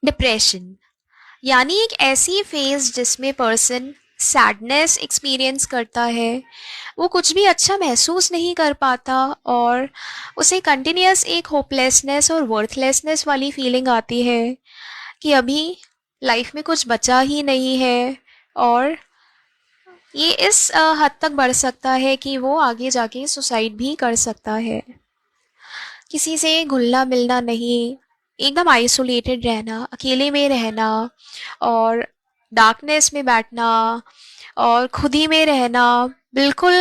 Depression यानी एक ऐसी फेज जिसमें पर्सन सैडनेस एक्सपीरियंस करता है। वो कुछ भी अच्छा महसूस नहीं कर पाता और उसे कंटिन्यूअस एक होपलेसनेस और वर्थलेसनेस वाली फीलिंग आती है कि अभी लाइफ में कुछ बचा ही नहीं है। और ये इस हद तक बढ़ सकता है कि वो आगे जाके सुसाइड भी कर सकता है। किसी से घुलना मिलना नहीं, एकदम आइसोलेटेड रहना, अकेले में रहना और डार्कनेस में बैठना और खुद ही में रहना। बिल्कुल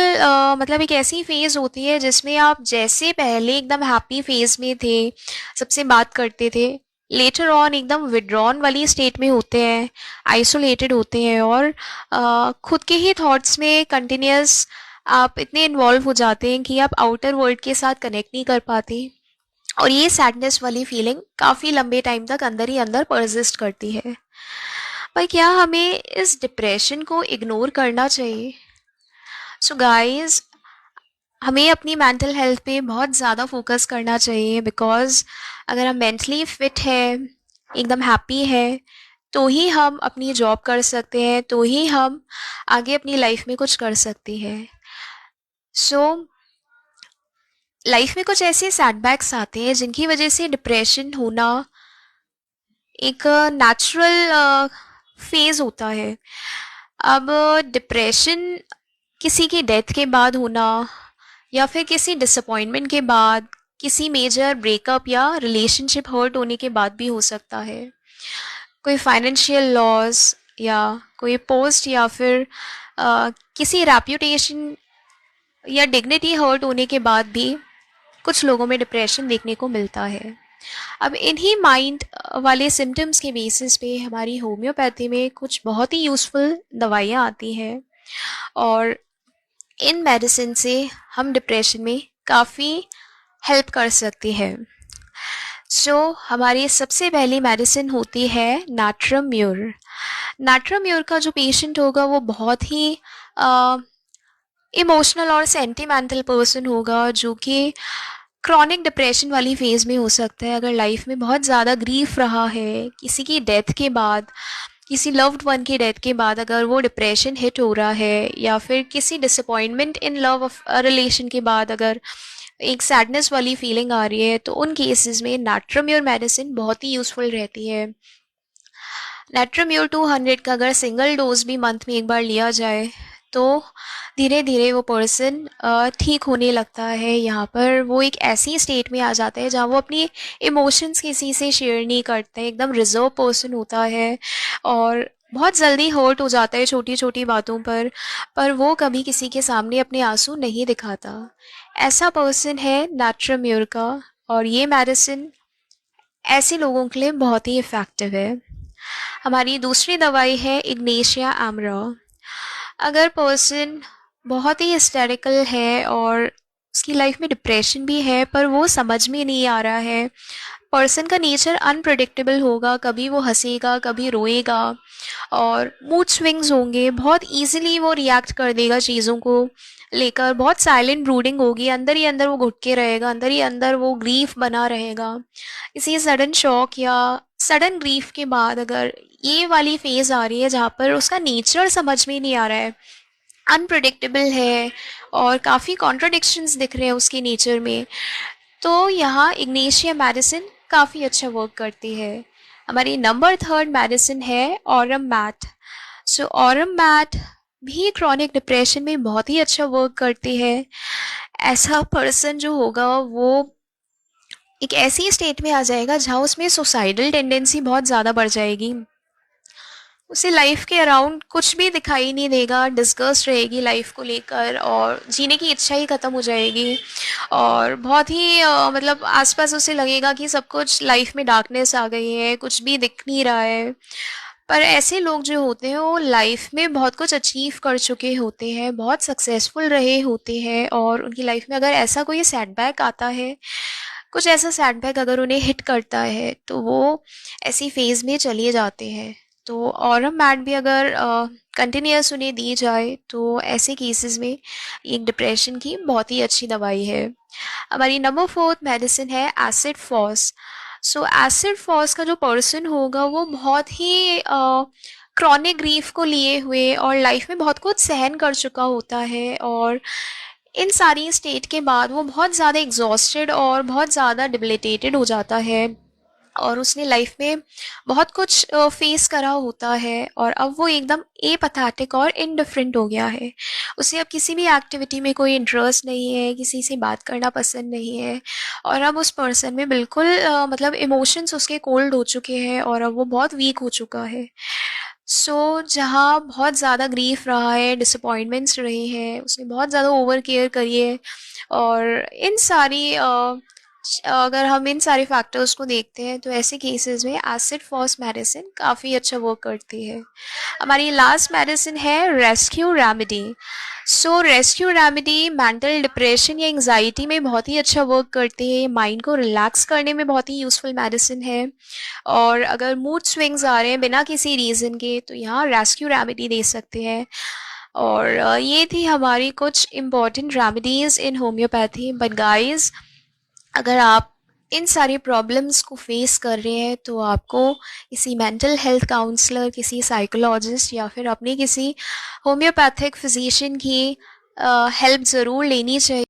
मतलब एक ऐसी फेज़ होती है जिसमें आप जैसे पहले एकदम हैप्पी फेज़ में थे, सबसे बात करते थे, लेटर ऑन एकदम विड्रॉन वाली स्टेट में होते हैं, आइसोलेटेड होते हैं और खुद के ही थॉट्स में कंटिन्यूअस आप इतने इन्वॉल्व हो जाते हैं कि आप आउटर वर्ल्ड के साथ कनेक्ट नहीं कर पाते। और ये सैडनेस वाली फीलिंग काफ़ी लंबे टाइम तक अंदर ही अंदर परसिस्ट करती है। पर क्या हमें इस डिप्रेशन को इग्नोर करना चाहिए? सो गाइस, हमें अपनी मेंटल हेल्थ पे बहुत ज़्यादा फोकस करना चाहिए, बिकॉज़ अगर हम मेंटली फिट है, एकदम हैप्पी है, तो ही हम अपनी जॉब कर सकते हैं, तो ही हम आगे अपनी लाइफ में कुछ कर सकते हैं। सो लाइफ में कुछ ऐसे सेटबैक्स आते हैं जिनकी वजह से डिप्रेशन होना एक नेचुरल फेज़ होता है। अब डिप्रेशन किसी की डेथ के बाद होना या फिर किसी डिसअपॉइंटमेंट के बाद, किसी मेजर ब्रेकअप या रिलेशनशिप हर्ट होने के बाद भी हो सकता है। कोई फाइनेंशियल लॉस या कोई पोस्ट या फिर किसी रेप्यूटेशन या डिग्निटी हर्ट होने के बाद भी कुछ लोगों में डिप्रेशन देखने को मिलता है। अब इन्हीं माइंड वाले सिम्टम्स के बेसिस पे हमारी होम्योपैथी में कुछ बहुत ही यूज़फुल दवाइयाँ आती हैं और इन मेडिसिन से हम डिप्रेशन में काफ़ी हेल्प कर सकते हैं। हमारी सबसे पहली मेडिसिन होती है नाट्रम म्यूर। नाट्रम म्यूर का जो पेशेंट होगा वो बहुत ही इमोशनल और सेंटिमेंटल पर्सन होगा, जो कि क्रॉनिक डिप्रेशन वाली फेज़ में हो सकता है। अगर लाइफ में बहुत ज़्यादा ग्रीफ रहा है, किसी की डेथ के बाद, किसी लव्ड वन की डेथ के बाद अगर वो डिप्रेशन हिट हो रहा है, या फिर किसी disappointment in love of relation के बाद अगर एक सैडनेस वाली फीलिंग आ रही है, तो उन केसेस में नाट्रम्योर मेडिसिन बहुत ही यूज़फुल रहती है। नाट्रम्योर 200 का अगर सिंगल डोज भी मंथ में एक बार लिया जाए तो धीरे धीरे वो पर्सन ठीक होने लगता है। यहाँ पर वो एक ऐसी स्टेट में आ जाता है जहाँ वो अपनी इमोशंस किसी से शेयर नहीं करते, एकदम रिजर्व पर्सन होता है और बहुत जल्दी हर्ट हो जाता है छोटी छोटी बातों पर वो कभी किसी के सामने अपने आंसू नहीं दिखाता। ऐसा पर्सन है नाट्रम्योर का, और ये मेडिसिन ऐसे लोगों के लिए बहुत ही इफ़ेक्टिव है। हमारी दूसरी दवाई है इग्नेशिया एमरा। अगर पर्सन बहुत ही हिस्टेरिकल है और उसकी लाइफ में डिप्रेशन भी है, पर वो समझ में नहीं आ रहा है, पर्सन का नेचर अनप्रडिक्टेबल होगा, कभी वो हंसेगा कभी रोएगा और मूड स्विंग्स होंगे, बहुत इजीली वो रिएक्ट कर देगा चीज़ों को लेकर, बहुत साइलेंट ब्रूडिंग होगी, अंदर ही अंदर वो घुट के रहेगा, अंदर ही अंदर वो ग्रीफ बना रहेगा। इसी सडन शॉक या सडन ग्रीफ के बाद अगर ये वाली फेज़ आ रही है जहाँ पर उसका नेचर समझ में नहीं आ रहा है, अनप्रडिक्टेबल है और काफ़ी कॉन्ट्रडिक्शंस दिख रहे हैं उसके नेचर में, तो यहाँ इग्नेशिया मेडिसिन काफ़ी अच्छा वर्क करती है। हमारी नंबर थर्ड मेडिसिन है ऑरम मैट। ऑरम मैट भी क्रॉनिक डिप्रेशन में बहुत ही अच्छा वर्क करती है। ऐसा पर्सन जो होगा वो एक ऐसी स्टेट में आ जाएगा जहाँ उसमें सुसाइडल टेंडेंसी बहुत ज़्यादा बढ़ जाएगी। उसे लाइफ के अराउंड कुछ भी दिखाई नहीं देगा, डिस्गस्ट रहेगी लाइफ को लेकर और जीने की इच्छा ही ख़त्म हो जाएगी और बहुत ही मतलब आसपास उसे लगेगा कि सब कुछ लाइफ में डार्कनेस आ गई है, कुछ भी दिख नहीं रहा है। पर ऐसे लोग जो होते हैं वो लाइफ में बहुत कुछ अचीव कर चुके होते हैं, बहुत सक्सेसफुल रहे होते हैं और उनकी लाइफ में अगर ऐसा कोई सेटबैक आता है, कुछ ऐसा सेटबैक अगर उन्हें हिट करता है, तो वो ऐसी फेज़ में चले जाते हैं। तो ऑरम मैट भी अगर कंटिन्यूस उन्हें दी जाए तो ऐसे केसेस में एक डिप्रेशन की बहुत ही अच्छी दवाई है। हमारी नंबर फोर्थ मेडिसिन है एसिड फॉस। सो एसिड फॉस का जो पर्सन होगा वो बहुत ही क्रॉनिक ग्रीफ को लिए हुए और लाइफ में बहुत कुछ सहन कर चुका होता है, और इन सारी स्टेट के बाद वो बहुत ज़्यादा एग्जॉस्टेड और बहुत ज़्यादा डिबिलिटेटेड हो जाता है, और उसने लाइफ में बहुत कुछ फेस करा होता है, और अब वो एकदम एपैथेटिक और इनडिफरेंट हो गया है। उसे अब किसी भी एक्टिविटी में कोई इंटरेस्ट नहीं है, किसी से बात करना पसंद नहीं है, और अब उस पर्सन में बिल्कुल मतलब इमोशंस उसके कोल्ड हो चुके हैं, और अब वो बहुत वीक हो चुका है। जहाँ बहुत ज़्यादा ग्रीफ रहा है, डिसअपॉइंटमेंट्स रहे हैं, उसने बहुत ज़्यादा ओवर केयर करी है, और इन सारी अगर हम इन सारे फैक्टर्स को देखते हैं तो ऐसे केसेस में एसिड फॉस मेडिसिन काफ़ी अच्छा वर्क करती है। हमारी लास्ट मेडिसिन है rescue remedy. Rescue remedy mental depression या एंजाइटी में बहुत ही अच्छा वर्क करती है, माइंड को रिलैक्स करने में बहुत ही यूज़फुल मेडिसिन है, और अगर मूड स्विंग्स आ रहे हैं बिना किसी रीज़न के तो यहाँ रेस्क्यू रेमेडी दे सकते हैं। और ये थी हमारी कुछ important remedies in homeopathy. But guys, अगर आप इन सारी प्रॉब्लम्स को फेस कर रहे हैं तो आपको किसी मेंटल हेल्थ काउंसलर, किसी साइकोलॉजिस्ट या फिर अपने किसी होम्योपैथिक फिजिशियन की हेल्प ज़रूर लेनी चाहिए।